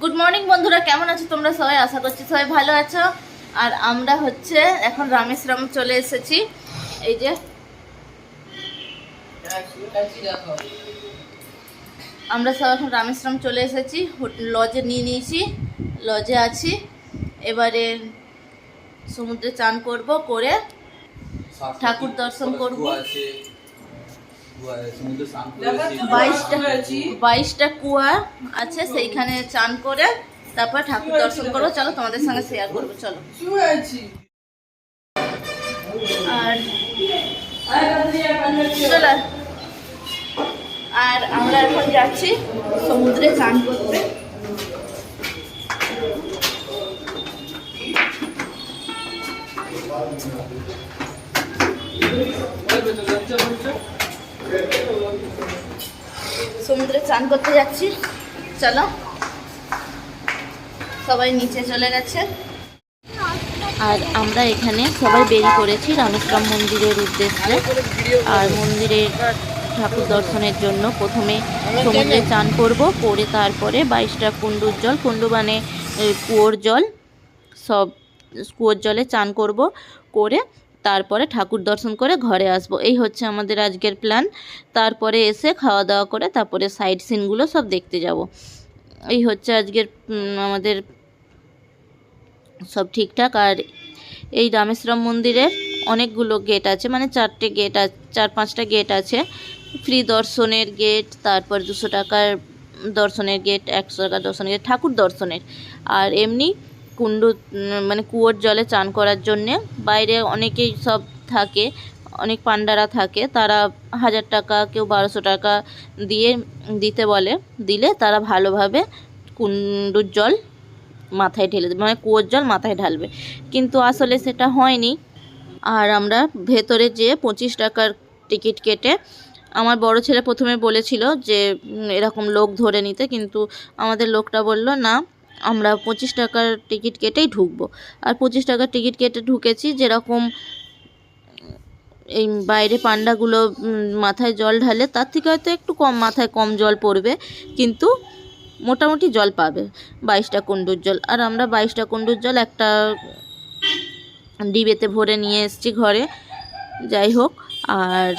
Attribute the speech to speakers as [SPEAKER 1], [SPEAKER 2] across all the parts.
[SPEAKER 1] Good morning বন্ধুরা, কেমন আছো তোমরা সবাই? আশা করছি সবাই ভালো আছো। আর আমরা এখন রামেশ্বরম চলে এসেছি। এই যে আমরা সব এখন রামেশ্বরম চলে এসেছি, লজে নিয়ে নিয়েছি, লজে আছি। এবারে সমুদ্রে চান করব, করে ঠাকুর দর্শন করব। 22টা কুয়া আছে, সেইখানে চান করে তারপর ঠাকুর দর্শন করবো। চলো তোমাদের সঙ্গে শেয়ার করবো, চলো। আর আমরা এখন যাচ্ছি সমুদ্রে চান করতে। সমুদ্রে চান করতে যাচ্ছি, চলো। সবাই নিচে চলে গেছে আর আমরা এখানে সবাই বেরিয়ে পড়েছি রামেশ্বরম মন্দিরের উদ্দেশ্যে। আর মন্দিরের ঠাকুর দর্শনের জন্য প্রথমে সমুদ্রে চান করব, করে তারপরে 22টা কুণ্ডুর জল, কুণ্ডু মানে কুয়োর জল, সব কুয়োর জলে চান করব, করে তারপরে ঠাকুর দর্শন করে ঘরে আসব। এই হচ্ছে আমাদের আজকের প্ল্যান। তারপরে এসে খাওয়া দাওয়া করে তারপরে সাইড সিনগুলো সব দেখতে যাব। এই হচ্ছে আজকের আমাদের সব ঠিকঠাক। আর এই রামেশ্বরম মন্দিরের অনেকগুলো গেট আছে, মানে 4টে গেট আছে, 4-5টা গেট আছে। ফ্রি দর্শনের গেট, তারপর 200 টাকার দর্শনের গেট, 100 টাকার দর্শনের গেট ঠাকুর দর্শনের। আর এমনি কুণ্ডু মানে কুয়োর জলে চান করার জন্যে বাইরে অনেকেই সব থাকে, অনেক পান্ডারা থাকে, তারা 1000 টাকা, কেউ 1200 টাকা দিতে বলে, দিলে তারা ভালোভাবে কুণ্ডুর জল মাথায় ঢেলে দেবে, মানে কুয়োর জল মাথায় ঢালবে। কিন্তু আসলে সেটা হয়নি। আর আমরা ভেতরে যেয়ে 25 টাকার টিকিট কেটে, আমার বড় ছেলে প্রথমে বলেছিল যে এরকম লোক ধরে নিতে, কিন্তু আমাদের লোকটা বলল না, আমরা 25 টাকার টিকিট কেটেই ঢুকবো। আর 25 টাকার টিকিট কেটে ঢুকেছি। যেরকম এই বাইরে পান্ডাগুলো মাথায় জল ঢালে, তার থেকে হয়তো একটু মাথায় কম জল পড়বে, কিন্তু মোটামুটি জল পাবে 22টা কুণ্ডুর জল। আর আমরা 22টা কুণ্ডুর জল একটা ডিবেতে ভরে নিয়ে এসেছি ঘরে। যাই হোক, আর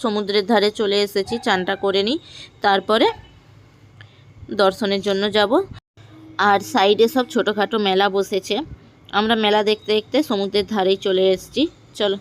[SPEAKER 1] সমুদ্রের ধারে চলে এসেছি, চানটা করে নিই, তারপরে দর্শনের জন্য যাব। আর সাইডে সব ছোটোখাটো মেলা বসেছে, আমরা মেলা দেখতে দেখতে সমুদ্রের ধারেই চলে এসেছি, চলো।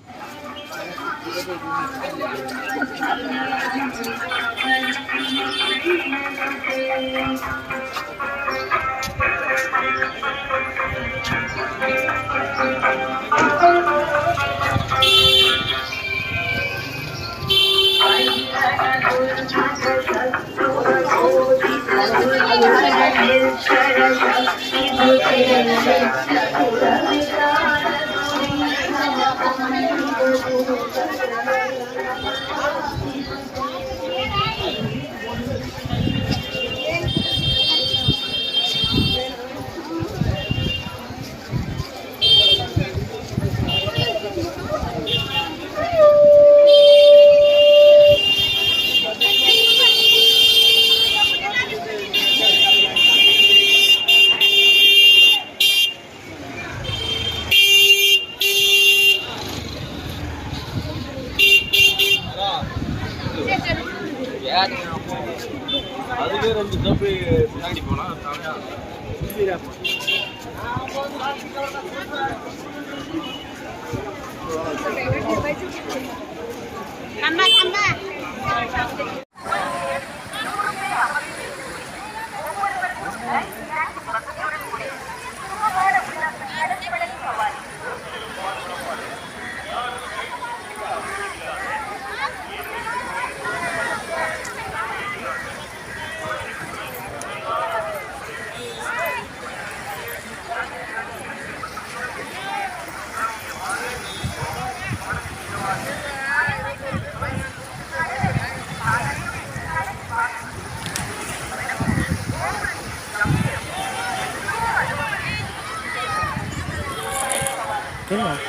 [SPEAKER 2] அதுவே 2 தப்பு பின்னாடி போனா தானே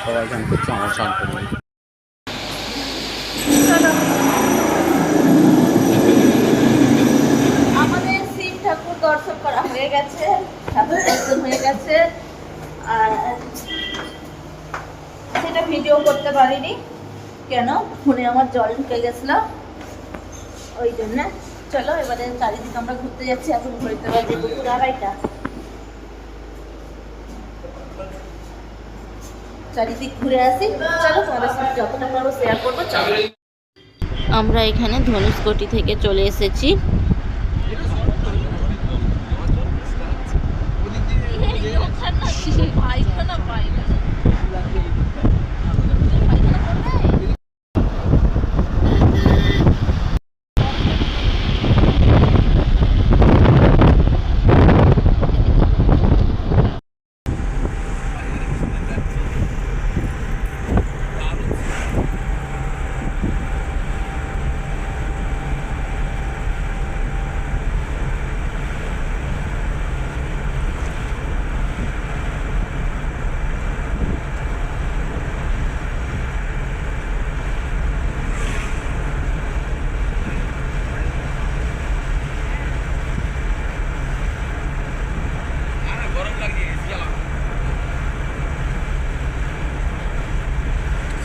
[SPEAKER 2] সবাই গান করছে, আমার শান্ত নেই।
[SPEAKER 1] আমাদের শিব ঠাকুর দর্শন করা হয়ে গেছে, ঠাকুর দর্শন হয়ে গেছে, আর সেটা ভিডিও করতে পারিনি, কেন ফোনে আমার জল ঢুকে গেছিলো, ওই জন্য। চলো এবারে চারিদিকে আমরা ঘুরতে যাচ্ছি। এখন ঘুরতে বাজে দুপুর 2:30। চারিদিক ঘুরে আসি। চলো তোমাদের সাথে যতটা পারবো শেয়ার করবো। চলো, আমরা এখানে ধনুষকোটি থেকে চলে এসেছি।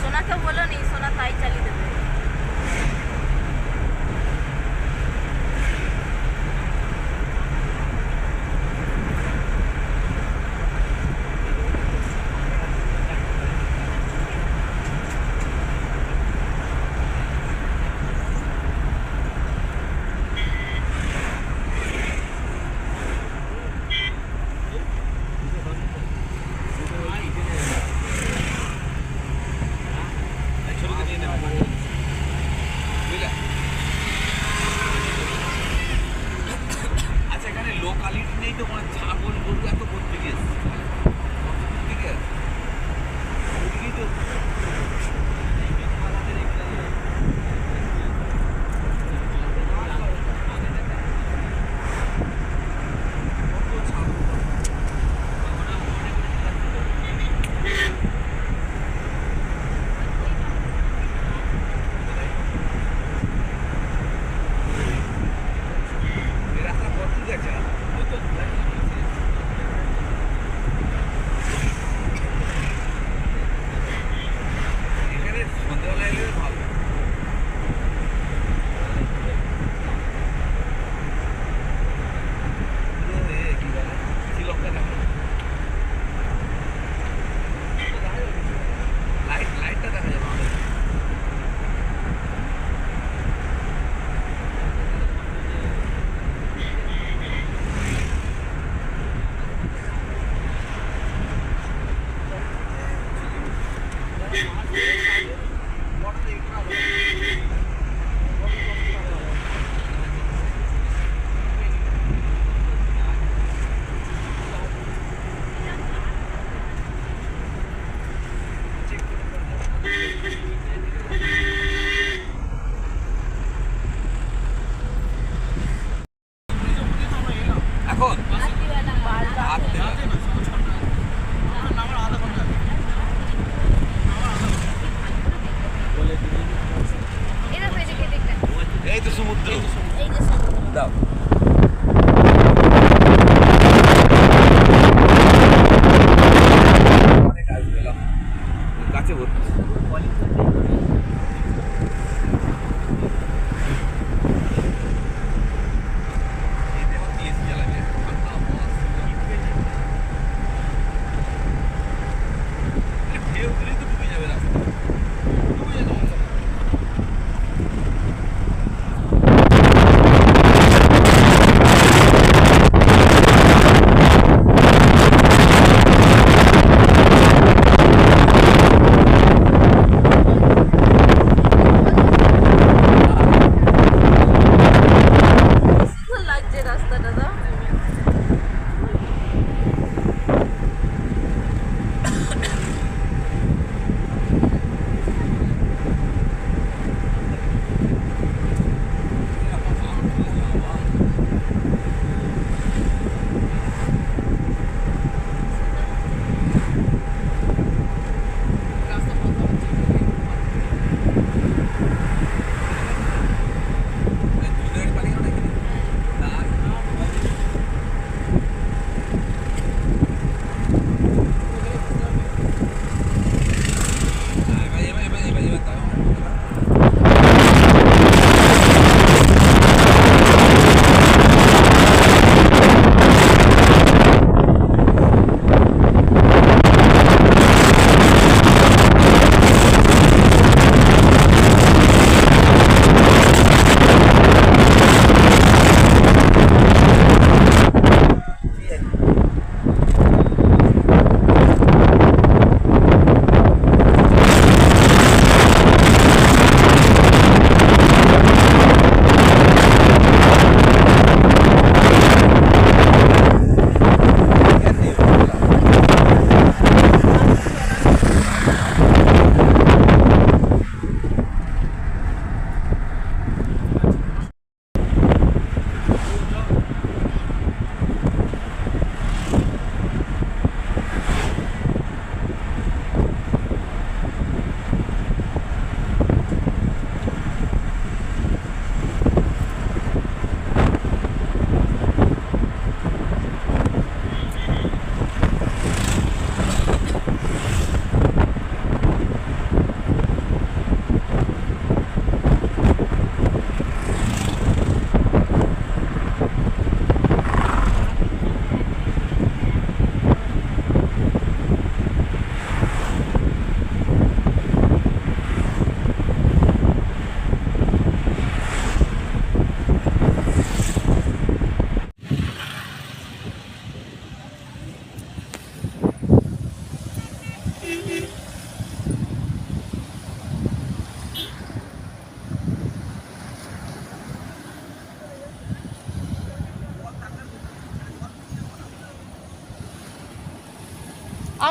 [SPEAKER 1] সোনাকে বলো নি, সোনা তাই চালিয়ে দেবে।
[SPEAKER 2] আচ্ছা, এখানে লোকালিটি নেই তো, মানে ছাগল গরু এত করতে গিয়েছে, ঠিক আছে? ওদিকেই তো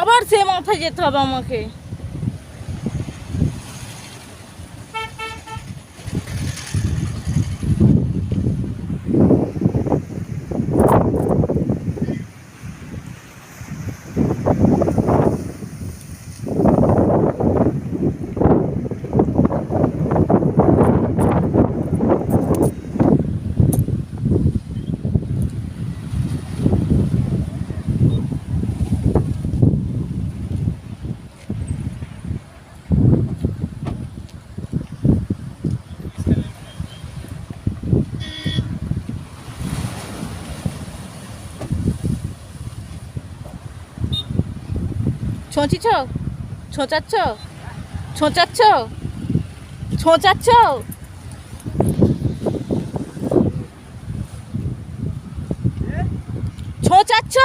[SPEAKER 1] আবার সে মাথায় যেতে হবে আমাকে। ছোঁচিছ, ছোঁচাচ্ছ, ছোঁচাচ্ছ, ছোঁচাচ্ছ, ছোঁচাচ্ছ।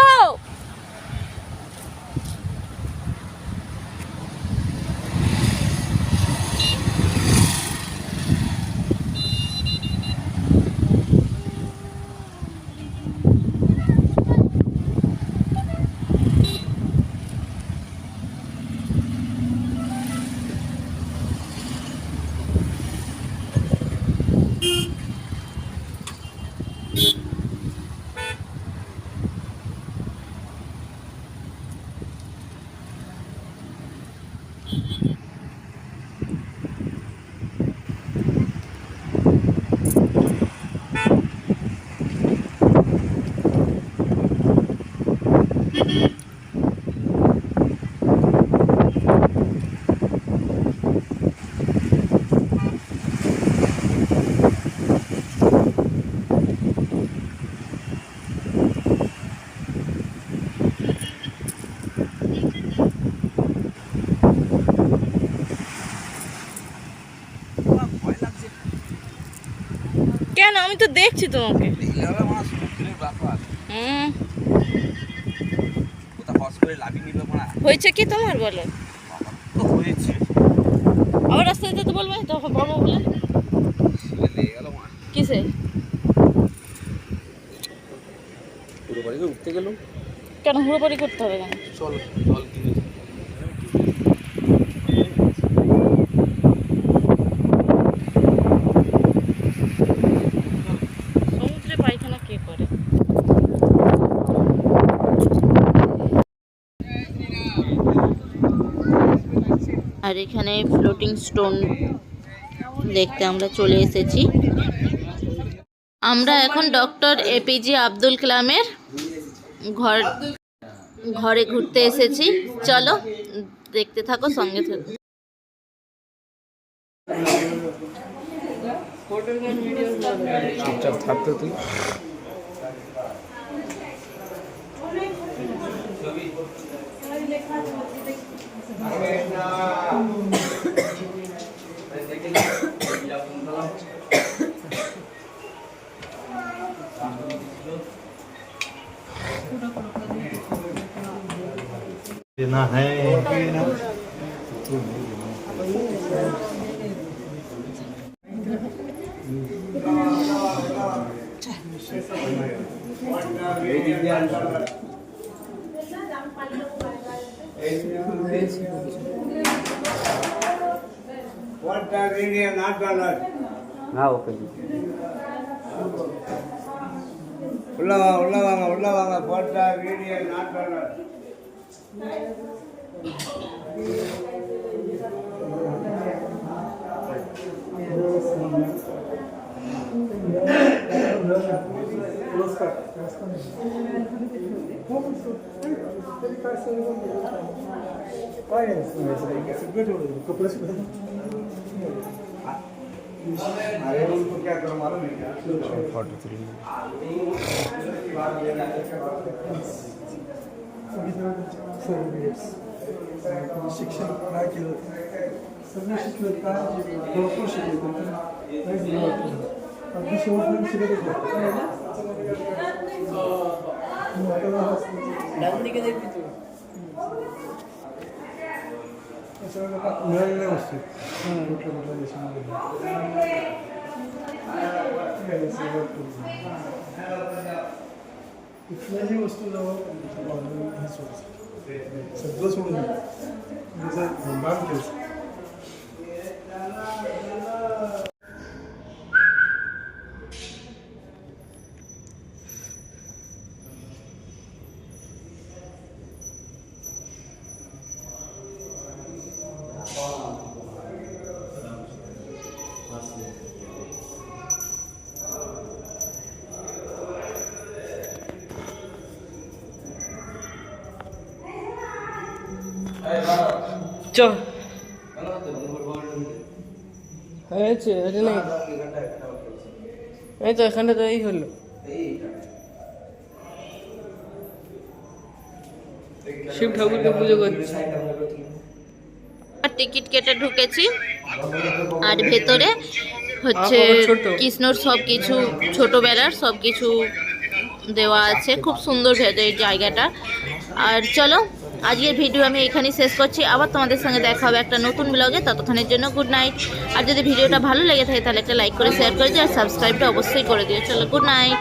[SPEAKER 1] কেন? আমি তো দেখছি তোমাকে।
[SPEAKER 2] এইভাবে আমার সমুদ্রের ব্যাপার কোথা হস করে লাভি নিবে মারা
[SPEAKER 1] হয়েছে কি তোমার বলো?
[SPEAKER 2] তো হয়েছে
[SPEAKER 1] আবার রাস্তায় যেতে বলবে তখন বলবো বলে
[SPEAKER 2] লেগে গেল মা
[SPEAKER 1] কিসে?
[SPEAKER 2] পুরো বাড়িতে উঠতে গেল।
[SPEAKER 1] কেন হুড়োপাড়ি করতে হবে কেন?
[SPEAKER 2] চল জল কিনে
[SPEAKER 1] সমুদ্রে পায়খানা কে করে? আর এখানে ফ্লোটিং স্টোন দেখতে আমরা চলে এসেছি। আমরা এখন ডক্টর এপিজে আব্দুল কালামের ঘরে ঘুরতে এসেছি। চলো দেখতে থাকো, সঙ্গে থাকো।
[SPEAKER 2] চুপচাপ থাকতো তুই।
[SPEAKER 3] ना है
[SPEAKER 4] What are Indian not dollar?
[SPEAKER 3] हाँ ओके
[SPEAKER 4] உள்ள வாங்க போட்டா வீடியோ நாட் டாலர் अरे उनको क्या करो मालूम है क्या
[SPEAKER 3] फोटो थ्री
[SPEAKER 5] शिक्षण काय केलं सगळं शिकलं काय भरपूर शिकलं काहीच नाही वाटलं अगदी शेवटपर्यंत शिकत होतो मिळालेल्या वस्तू कुठल्या कुठल्या देशामध्ये कुठल्याही वस्तू जवळ हेच होतं सगळं सोडून दिलं. जसं काम केलं.
[SPEAKER 6] চ হয়েছে আরে নাই এই তো এখানটা তো এই হলো শিব ঠাকুরকে পুজো করছি
[SPEAKER 1] আর টিকিট কেটে ঢুকেছি আর ভেতরে হচ্ছে কৃষ্ণর সব কিছু ছোটবেলার সব কিছু দেওয়া আছে, খুব সুন্দর ভেতরের জায়গাটা। আর চলো আজকের ভিডিও আমি এখানেই শেষ করছি, আবার তোমাদের সঙ্গে দেখা হবে একটা নতুন ব্লগে। ততক্ষণের জন্য গুড নাইট। আর যদি ভিডিওটা ভালো লেগে থাকে তাহলে একটা লাইক করে শেয়ার করে দিও আর সাবস্ক্রাইবটা অবশ্যই করে দিও। চলো গুড নাইট।